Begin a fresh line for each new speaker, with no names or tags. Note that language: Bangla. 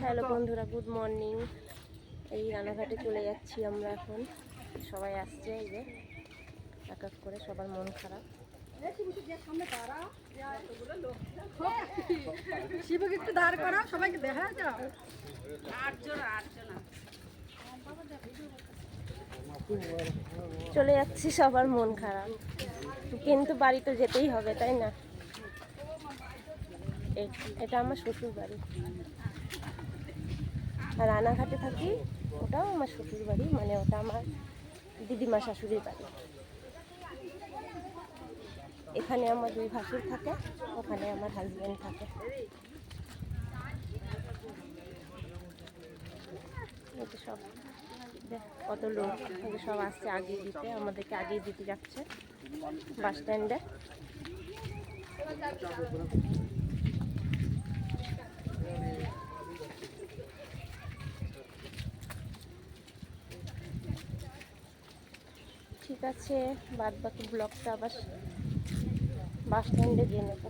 হ্যালো বন্ধুরা, গুড মর্নিং। এই রানাঘাটে চলে যাচ্ছি আমরা এখন। সবাই আসছে, এই যে এক এক করে, সবার মন খারাপ। শিবকে একটু দাঁড় করা, সবাইকে দেখা যাও। চলে যাচ্ছি, সবার মন খারাপ, কিন্তু বাড়ি তো যেতেই হবে, তাই না? এটা আমার শ্বশুর বাড়ি, আর রানাঘাটে থাকি, ওটাও আমার শ্বশুর বাড়ি, মানে ওটা আমার দিদিমা শাশুড়ির বাড়ি। এখানে আমার দুই ভাসুর থাকে, ওখানে আমার হাজবেন্ড থাকে। এটা সব কত লোক, সব আসছে আগিয়ে দিতে, আমাদেরকে আগিয়ে দিতে যাচ্ছে বাস স্ট্যান্ডে। ঠিক আছে, বাদ বাকি ব্লগটা আবার বাস স্ট্যান্ডে গিয়ে নেবো।